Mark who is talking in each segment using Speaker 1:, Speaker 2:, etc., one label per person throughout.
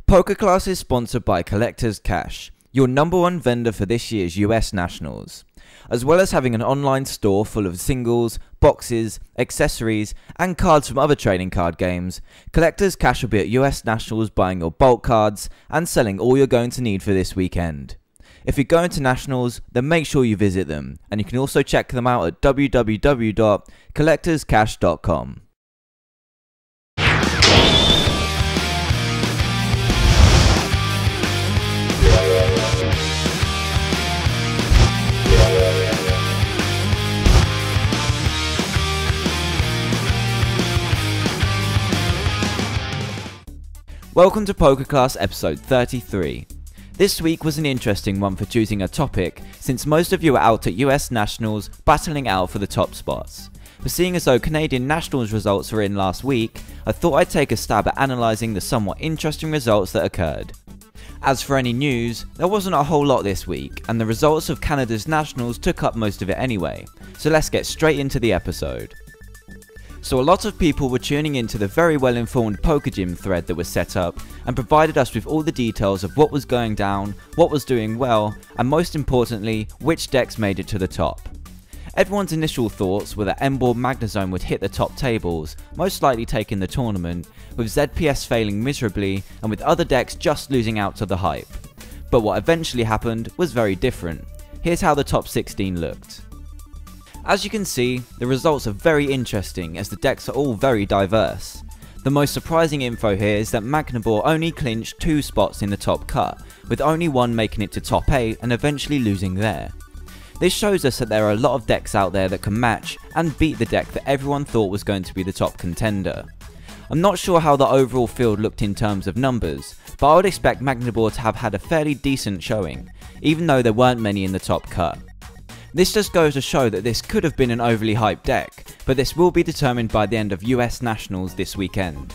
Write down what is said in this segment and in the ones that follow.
Speaker 1: PokeClass is sponsored by Collector's Cash, your #1 vendor for this year's US Nationals. As well as having an online store full of singles, boxes, accessories, and cards from other trading card games, Collector's Cash will be at US Nationals buying your bulk cards and selling all you're going to need for this weekend. If you're going to Nationals, then make sure you visit them, and you can also check them out at www.collectorscash.com. Welcome to PokeClass episode 33. This week was an interesting one for choosing a topic, since most of you are out at US Nationals battling out for the top spots. But seeing as though Canadian Nationals results were in last week, I thought I'd take a stab at analysing the somewhat interesting results that occurred. As for any news, there wasn't a whole lot this week, and the results of Canada's Nationals took up most of it anyway, so let's get straight into the episode. So a lot of people were tuning into the very well informed PokeGym thread that was set up and provided us with all the details of what was going down, what was doing well, and most importantly, which decks made it to the top. Everyone's initial thoughts were that Emboar Magnezone would hit the top tables, most likely taking the tournament, with ZPS failing miserably and with other decks just losing out to the hype. But what eventually happened was very different. Here's how the top 16 looked. As you can see, the results are very interesting as the decks are all very diverse. The most surprising info here is that Magnezone only clinched 2 spots in the top cut, with only one making it to top 8 and eventually losing there. This shows us that there are a lot of decks out there that can match and beat the deck that everyone thought was going to be the top contender. I'm not sure how the overall field looked in terms of numbers, but I would expect Magnezone to have had a fairly decent showing, even though there weren't many in the top cut. This just goes to show that this could have been an overly hyped deck, but this will be determined by the end of US Nationals this weekend.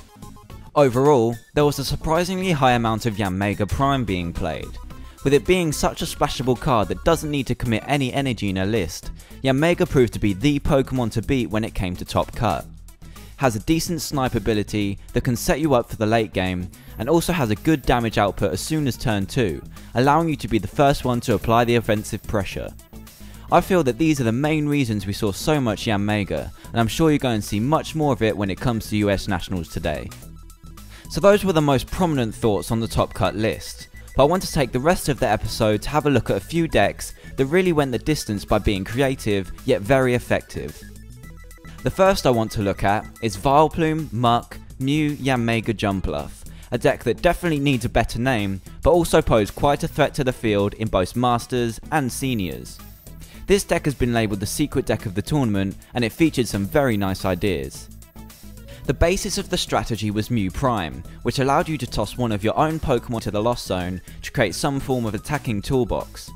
Speaker 1: Overall, there was a surprisingly high amount of Yanmega Prime being played. With it being such a splashable card that doesn't need to commit any energy in a list, Yanmega proved to be the Pokemon to beat when it came to top cut. Has a decent snipe ability that can set you up for the late game, and also has a good damage output as soon as turn 2, allowing you to be the first one to apply the offensive pressure. I feel that these are the main reasons we saw so much Yanmega, and I'm sure you're going to see much more of it when it comes to US Nationals today. So those were the most prominent thoughts on the top cut list, but I want to take the rest of the episode to have a look at a few decks that really went the distance by being creative yet very effective. The first I want to look at is Vileplume, Muck, Mew, Yanmega Jumpluff, a deck that definitely needs a better name, but also posed quite a threat to the field in both Masters and Seniors. This deck has been labelled the secret deck of the tournament, and it featured some very nice ideas. The basis of the strategy was Mew Prime, which allowed you to toss one of your own Pokemon to the Lost Zone to create some form of attacking toolbox.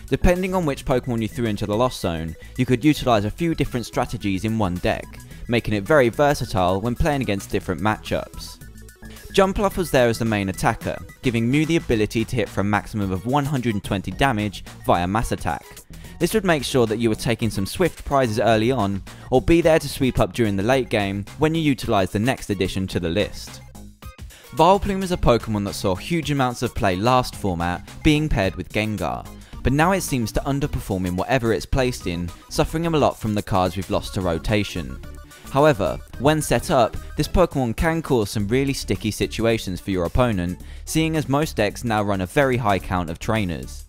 Speaker 1: Depending on which Pokemon you threw into the Lost Zone, you could utilise a few different strategies in one deck, making it very versatile when playing against different matchups. Jumpluff was there as the main attacker, giving Mew the ability to hit for a maximum of 120 damage via Mass Attack. This would make sure that you were taking some swift prizes early on, or be there to sweep up during the late game when you utilise the next addition to the list. Vileplume is a Pokemon that saw huge amounts of play last format, being paired with Gengar, but now it seems to underperform in whatever it's placed in, suffering a lot from the cards we've lost to rotation. However, when set up, this Pokemon can cause some really sticky situations for your opponent, seeing as most decks now run a very high count of trainers.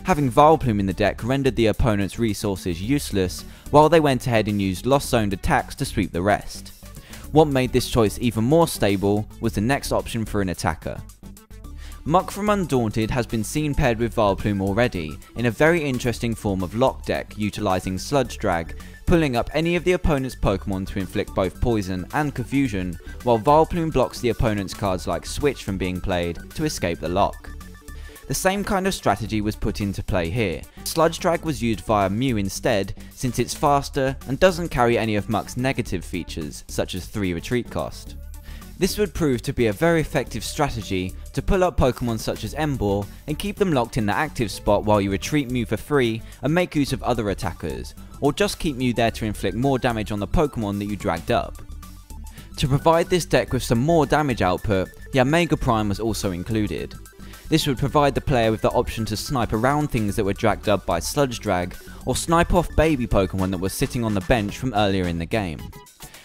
Speaker 1: Having Vileplume in the deck rendered the opponent's resources useless, while they went ahead and used Lost Zoned attacks to sweep the rest. What made this choice even more stable was the next option for an attacker. Muck from Undaunted has been seen paired with Vileplume already, in a very interesting form of lock deck utilising Sludge Drag, pulling up any of the opponent's Pokemon to inflict both poison and confusion, while Vileplume blocks the opponent's cards like Switch from being played to escape the lock. The same kind of strategy was put into play here. Sludge Drag was used via Mew instead, since it's faster and doesn't carry any of Muck's negative features, such as 3 retreat cost. This would prove to be a very effective strategy to pull up Pokemon such as Emboar and keep them locked in the active spot while you retreat Mew for free and make use of other attackers, or just keep Mew there to inflict more damage on the Pokemon that you dragged up. To provide this deck with some more damage output, the Omega Prime was also included. This would provide the player with the option to snipe around things that were dragged up by Sludge Drag, or snipe off baby Pokemon that were sitting on the bench from earlier in the game.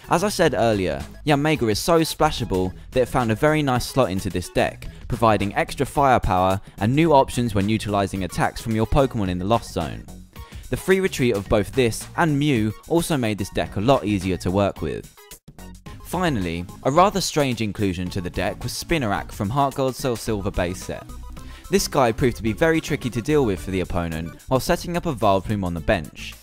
Speaker 1: As I said earlier, the Omega is so splashable that it found a very nice slot into this deck, providing extra firepower and new options when utilising attacks from your Pokemon in the Lost Zone. The free retreat of both this and Mew also made this deck a lot easier to work with. Finally, a rather strange inclusion to the deck was Spinarak from Heart Gold Soul Silver base set. This guy proved to be very tricky to deal with for the opponent while setting up a Vileplume on the bench.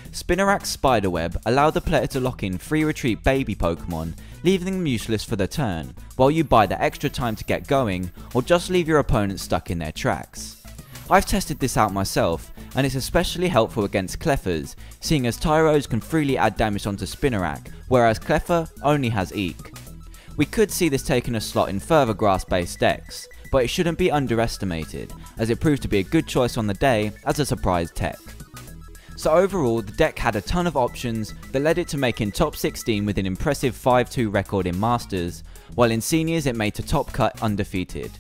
Speaker 1: Spinarak's Spiderweb allowed the player to lock in free retreat baby Pokemon, leaving them useless for the turn, while you buy the extra time to get going or just leave your opponent stuck in their tracks. I've tested this out myself, and it's especially helpful against Cleffers, seeing as Tyros can freely add damage onto Spinarak, whereas Cleffer only has Eek. We could see this taking a slot in further grass based decks, but it shouldn't be underestimated, as it proved to be a good choice on the day as a surprise tech. So overall, the deck had a ton of options that led it to making top 16 with an impressive 5-2 record in Masters, while in Seniors it made to top cut undefeated.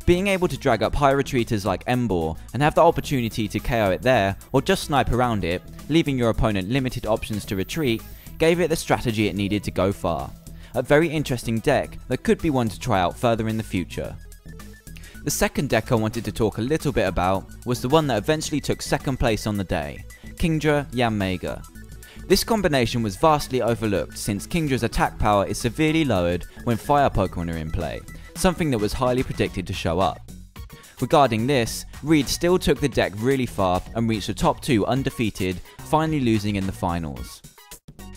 Speaker 1: Being able to drag up high retreaters like Emboar and have the opportunity to KO it there or just snipe around it, leaving your opponent limited options to retreat, gave it the strategy it needed to go far. A very interesting deck that could be one to try out further in the future. The second deck I wanted to talk a little bit about was the one that eventually took second place on the day, Kingdra Yanmega. This combination was vastly overlooked since Kingdra's attack power is severely lowered when fire Pokemon are in play, something that was highly predicted to show up. Regarding this, Reed still took the deck really far and reached the top 2 undefeated, finally losing in the finals.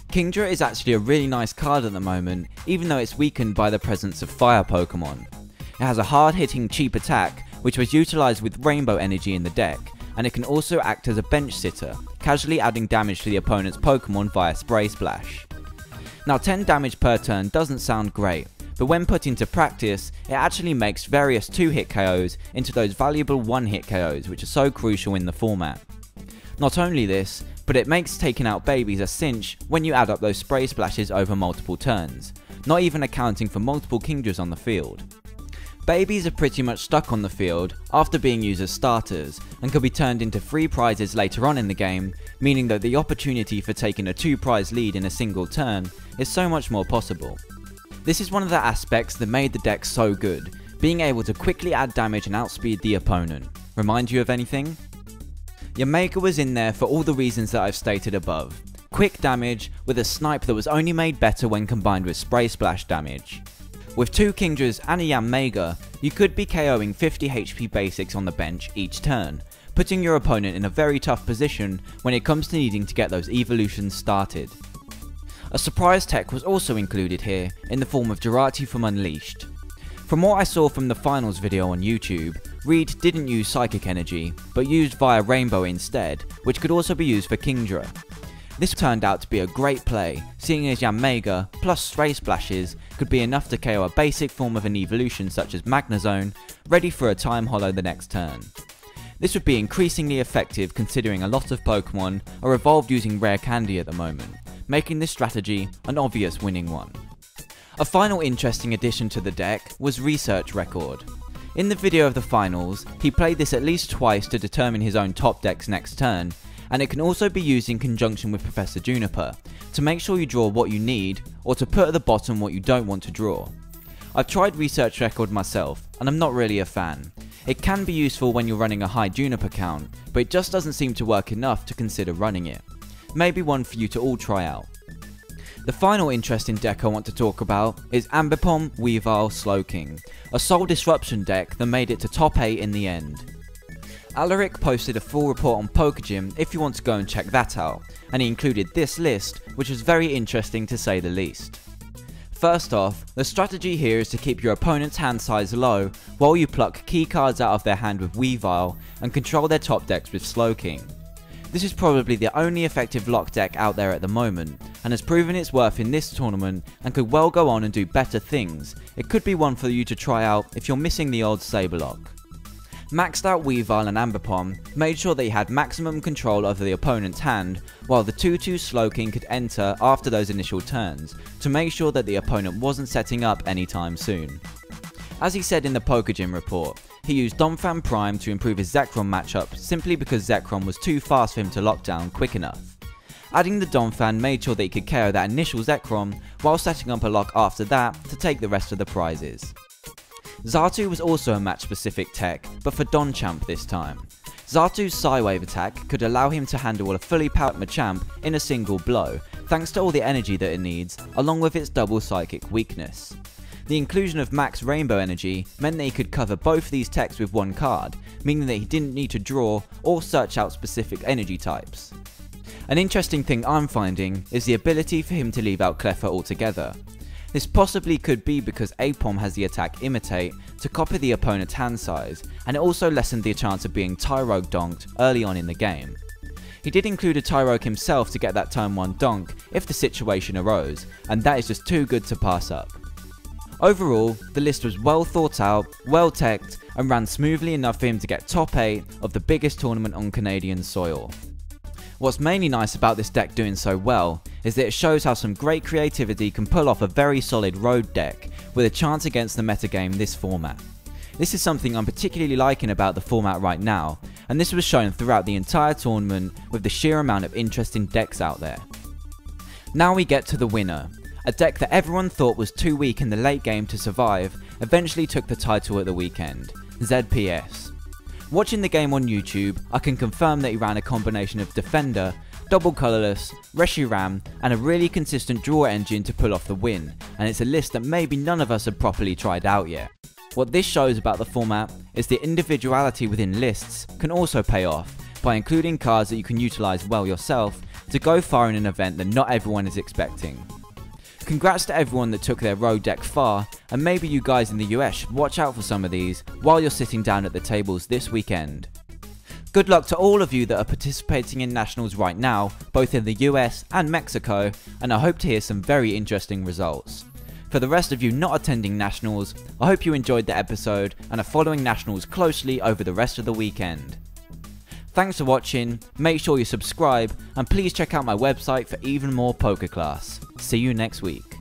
Speaker 1: Kingdra is actually a really nice card at the moment, even though it's weakened by the presence of fire Pokemon. It has a hard hitting cheap attack, which was utilised with Rainbow Energy in the deck, and it can also act as a bench sitter, casually adding damage to the opponent's Pokemon via Spray Splash. Now 10 damage per turn doesn't sound great, but when put into practice, it actually makes various 2-hit KOs into those valuable 1-hit KOs which are so crucial in the format. Not only this, but it makes taking out babies a cinch when you add up those Spray Splashes over multiple turns, not even accounting for multiple Kingdras on the field. Babies are pretty much stuck on the field after being used as starters and can be turned into free prizes later on in the game, meaning that the opportunity for taking a 2-prize lead in a single turn is so much more possible. This is one of the aspects that made the deck so good, being able to quickly add damage and outspeed the opponent. Remind you of anything? Yanmega was in there for all the reasons that I've stated above. Quick damage with a snipe that was only made better when combined with Spray Splash damage. With 2 Kingdras and a Yanmega, you could be KOing 50 HP basics on the bench each turn, putting your opponent in a very tough position when it comes to needing to get those evolutions started. A surprise tech was also included here in the form of Jirachi from Unleashed. From what I saw from the finals video on YouTube, Reed didn't use Psychic Energy, but used via Rainbow instead, which could also be used for Kingdra. This turned out to be a great play, seeing as Yanmega plus Spray Splashes could be enough to KO a basic form of an evolution such as Magnezone, ready for a Time Hollow the next turn. This would be increasingly effective considering a lot of Pokemon are evolved using Rare Candy at the moment, making this strategy an obvious winning one. A final interesting addition to the deck was Research Record. In the video of the finals, he played this at least twice to determine his own top decks next turn, and it can also be used in conjunction with Professor Juniper, to make sure you draw what you need, or to put at the bottom what you don't want to draw. I've tried Research Record myself, and I'm not really a fan. It can be useful when you're running a high Juniper count, but it just doesn't seem to work enough to consider running it. Maybe one for you to all try out. The final interesting deck I want to talk about is Ambipom Weavile Slowking, a Soul Disruption deck that made it to top 8 in the end. Alaric posted a full report on PokeGym if you want to go and check that out, and he included this list, which was very interesting to say the least. First off, the strategy here is to keep your opponent's hand size low while you pluck key cards out of their hand with Weavile and control their top decks with Slowking. This is probably the only effective lock deck out there at the moment, and has proven its worth in this tournament and could well go on and do better things. It could be one for you to try out if you're missing the old Saberlock. Maxed out Weavile and Ambipom made sure that he had maximum control over the opponent's hand, while the 2-2 Slowking could enter after those initial turns, to make sure that the opponent wasn't setting up anytime soon. As he said in the PokeGym report, he used Donphan Prime to improve his Zekrom matchup simply because Zekrom was too fast for him to lock down quick enough. Adding the Donphan made sure that he could KO that initial Zekrom, while setting up a lock after that to take the rest of the prizes. Xatu was also a match specific tech, but for Donchamp this time. Xatu's Psywave attack could allow him to handle a fully powered Machamp in a single blow, thanks to all the energy that it needs, along with its double psychic weakness. The inclusion of Max Rainbow Energy meant that he could cover both these techs with one card, meaning that he didn't need to draw or search out specific energy types. An interesting thing I'm finding is the ability for him to leave out Cleffa altogether. This possibly could be because Apom has the attack Imitate to copy the opponent's hand size, and it also lessened the chance of being Tyrogue donked early on in the game. He did include a Tyrogue himself to get that turn 1 donk if the situation arose, and that is just too good to pass up. Overall, the list was well thought out, well teched, and ran smoothly enough for him to get top 8 of the biggest tournament on Canadian soil. What's mainly nice about this deck doing so well is that it shows how some great creativity can pull off a very solid road deck with a chance against the metagame this format. This is something I'm particularly liking about the format right now, and this was shown throughout the entire tournament with the sheer amount of interesting decks out there. Now we get to the winner. A deck that everyone thought was too weak in the late game to survive eventually took the title at the weekend, ZPS. Watching the game on YouTube, I can confirm that he ran a combination of Defender, Double Colourless, Reshiram, and a really consistent draw engine to pull off the win, and it's a list that maybe none of us have properly tried out yet. What this shows about the format is the individuality within lists can also pay off by including cards that you can utilise well yourself to go far in an event that not everyone is expecting. Congrats to everyone that took their road deck far, and maybe you guys in the US should watch out for some of these while you're sitting down at the tables this weekend. Good luck to all of you that are participating in Nationals right now, both in the US and Mexico, and I hope to hear some very interesting results. For the rest of you not attending Nationals, I hope you enjoyed the episode and are following Nationals closely over the rest of the weekend. Thanks for watching, make sure you subscribe, and please check out my website for even more PokeClass. See you next week.